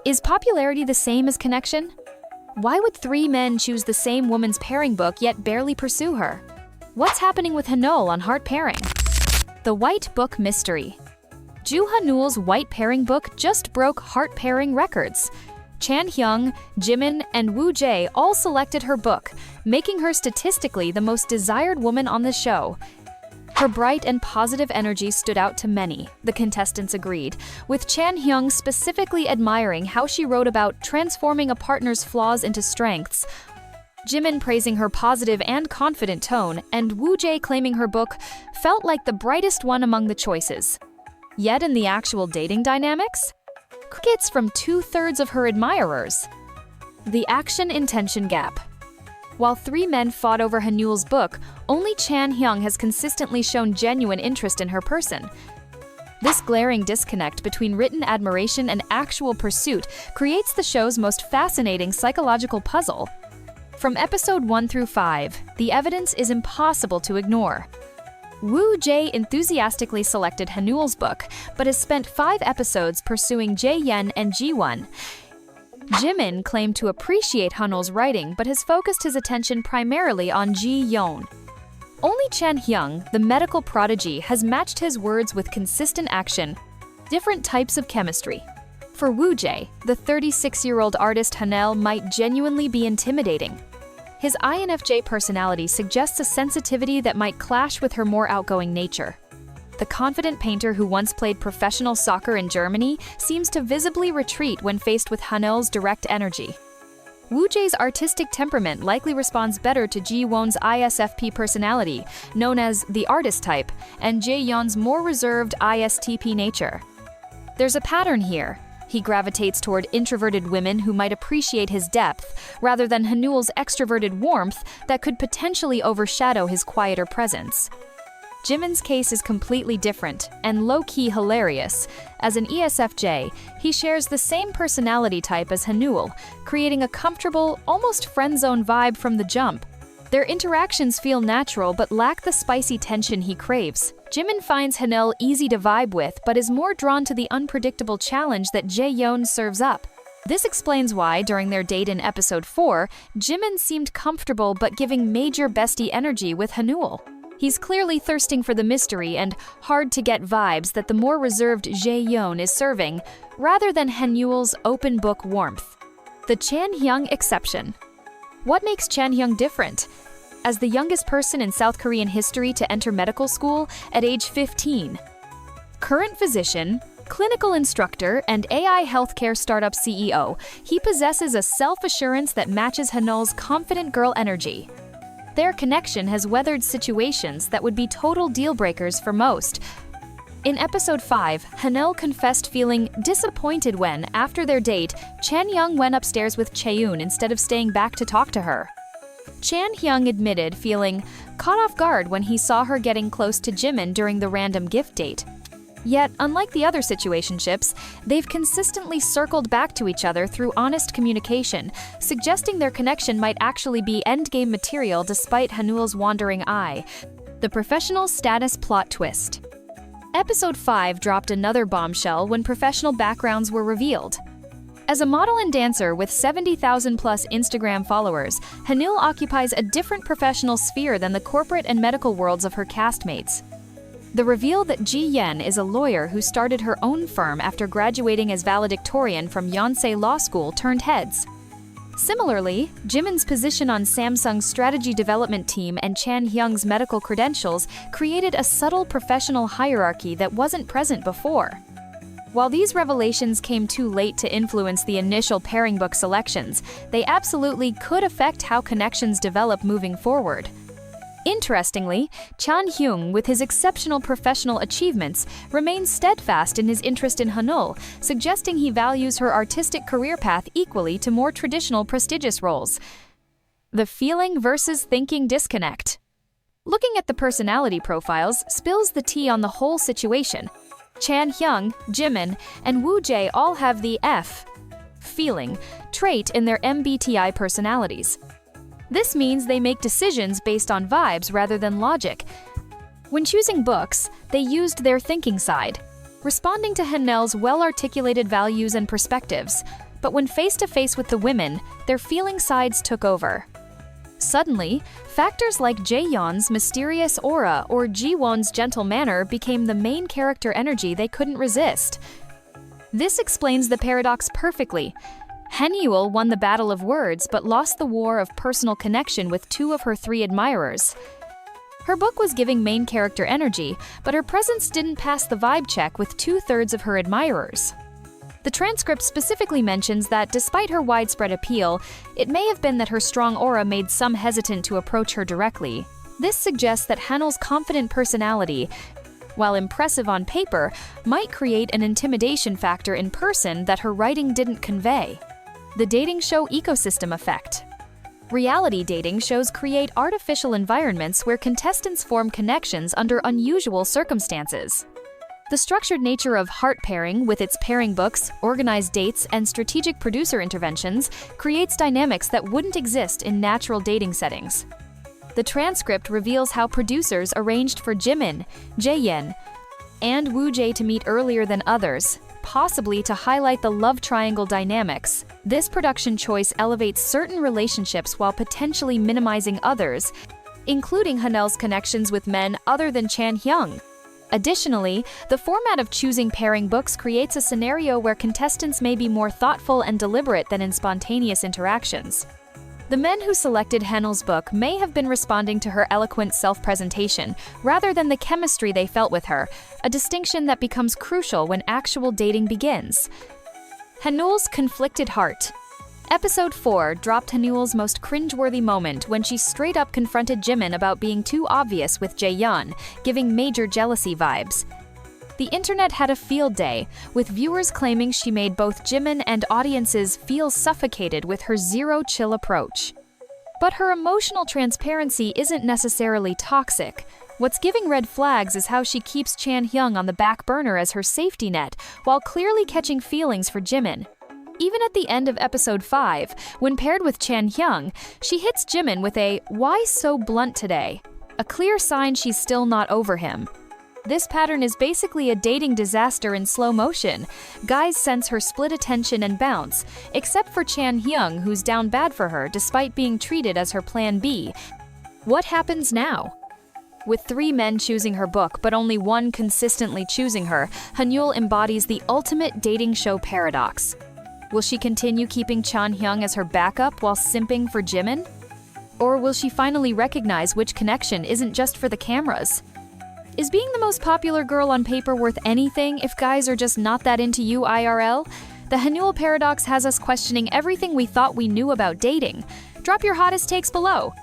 Is popularity the same as connection? Why would three men choose the same woman's pairing book yet barely pursue her? What's happening with Haneul on heart pairing? The White Book Mystery. Hanul's white pairing book just broke heart pairing records. Chan Hyung, Jimin, and Woo Jae all selected her book, making her statistically the most desired woman on the show. Her bright and positive energy stood out to many, the contestants agreed, with Chan Hyung specifically admiring how she wrote about transforming a partner's flaws into strengths, Jimin praising her positive and confident tone, and Woo Jae claiming her book felt like the brightest one among the choices. Yet in the actual dating dynamics, crickets from 2/3 of her admirers. The action-intention gap. While three men fought over Haneul's book, only Chan Hyung has consistently shown genuine interest in her person. This glaring disconnect between written admiration and actual pursuit creates the show's most fascinating psychological puzzle. From episode 1 through 5, the evidence is impossible to ignore. Woo Jae enthusiastically selected Haneul's book, but has spent 5 episodes pursuing Jae-yeon and Ji-won. Jimin claimed to appreciate Haneul's writing but has focused his attention primarily on Ji-yeon. Only Chan Hyung, the medical prodigy, has matched his words with consistent action, different types of chemistry. For Woo Jae, the 36-year-old artist Haneul might genuinely be intimidating. His INFJ personality suggests a sensitivity that might clash with her more outgoing nature. The confident painter who once played professional soccer in Germany seems to visibly retreat when faced with Haneul's direct energy. Woo Jae's artistic temperament likely responds better to Ji-won's ISFP personality, known as the artist type, and Jae-yeon's more reserved ISTP nature. There's a pattern here. He gravitates toward introverted women who might appreciate his depth, rather than Haneul's extroverted warmth that could potentially overshadow his quieter presence. Jimin's case is completely different and low-key hilarious. As an ESFJ, he shares the same personality type as Haneul, creating a comfortable, almost friend-zone vibe from the jump. Their interactions feel natural but lack the spicy tension he craves. Jimin finds Haneul easy to vibe with but is more drawn to the unpredictable challenge that Jae-yeon serves up. This explains why, during their date in episode 4, Jimin seemed comfortable but giving major bestie energy with Haneul. He's clearly thirsting for the mystery and hard-to-get vibes that the more reserved Jae-yeon is serving, rather than Haneul's open book warmth. The Chan Hyung exception. What makes Chan Hyung different? As the youngest person in South Korean history to enter medical school at age 15. Current physician, clinical instructor, and AI healthcare startup CEO, he possesses a self-assurance that matches Haneul's confident girl energy. Their connection has weathered situations that would be total deal-breakers for most. In episode 5, Haneul confessed feeling disappointed when, after their date, Chan Hyung went upstairs with Chaeyoon instead of staying back to talk to her. Chan Hyung admitted feeling caught off guard when he saw her getting close to Jimin during the random gift date. Yet, unlike the other situationships, they've consistently circled back to each other through honest communication, suggesting their connection might actually be endgame material despite Haneul's wandering eye. The professional status plot twist. Episode 5 dropped another bombshell when professional backgrounds were revealed. As a model and dancer with 70,000+ Instagram followers, Haneul occupies a different professional sphere than the corporate and medical worlds of her castmates. The reveal that Ji-yeon is a lawyer who started her own firm after graduating as valedictorian from Yonsei Law School turned heads. Similarly, Jimin's position on Samsung's strategy development team and Chan Hyung's medical credentials created a subtle professional hierarchy that wasn't present before. While these revelations came too late to influence the initial pairing book selections, they absolutely could affect how connections develop moving forward. Interestingly, Chan Hyung, with his exceptional professional achievements, remains steadfast in his interest in Hanul, suggesting he values her artistic career path equally to more traditional prestigious roles. The feeling versus thinking disconnect. Looking at the personality profiles spills the tea on the whole situation. Chan Hyung, Jimin, and Woo Jae all have the feeling trait in their MBTI personalities. This means they make decisions based on vibes rather than logic. When choosing books, they used their thinking side. responding to Haneul's well-articulated values and perspectives. But when face-to-face with the women, their feeling sides took over. Suddenly, factors like Jaehyun's mysterious aura or Jiwon's gentle manner became the main character energy they couldn't resist. This explains the paradox perfectly. Haneul won the battle of words but lost the war of personal connection with 2 of her 3 admirers. Her book was giving main character energy, but her presence didn't pass the vibe check with 2/3 of her admirers. The transcript specifically mentions that despite her widespread appeal, it may have been that her strong aura made some hesitant to approach her directly. This suggests that Hanul's confident personality, while impressive on paper, might create an intimidation factor in person that her writing didn't convey. The dating show ecosystem effect. Reality dating shows create artificial environments where contestants form connections under unusual circumstances. The structured nature of heart pairing, with its pairing books, organized dates, and strategic producer interventions, creates dynamics that wouldn't exist in natural dating settings. The transcript reveals how producers arranged for Jimin, Jaehyun, and Woo Jae to meet earlier than others, possibly to highlight the love triangle dynamics. This production choice elevates certain relationships while potentially minimizing others, including Haneul's connections with men other than Chan Hyung. Additionally, the format of choosing pairing books creates a scenario where contestants may be more thoughtful and deliberate than in spontaneous interactions. The men who selected Haneul's book may have been responding to her eloquent self-presentation, rather than the chemistry they felt with her, a distinction that becomes crucial when actual dating begins. Haneul's conflicted heart. Episode 4 dropped Haneul's most cringeworthy moment when she straight up confronted Jimin about being too obvious with Jaehyun, giving major jealousy vibes. The internet had a field day, with viewers claiming she made both Jimin and audiences feel suffocated with her zero-chill approach. But her emotional transparency isn't necessarily toxic. What's giving red flags is how she keeps Chan Hyung on the back burner as her safety net, while clearly catching feelings for Jimin. Even at the end of episode 5, when paired with Chan Hyung, she hits Jimin with a "why so blunt today?" a clear sign she's still not over him. This pattern is basically a dating disaster in slow motion. Guys sense her split attention and bounce, except for Chan Hyung, who's down bad for her despite being treated as her plan B. What happens now? With 3 men choosing her book but only 1 consistently choosing her, Haneul embodies the ultimate dating show paradox. Will she continue keeping Chan Hyung as her backup while simping for Jimin? Or will she finally recognize which connection isn't just for the cameras? Is being the most popular girl on paper worth anything if guys are just not that into you IRL? The Haneul paradox has us questioning everything we thought we knew about dating. Drop your hottest takes below.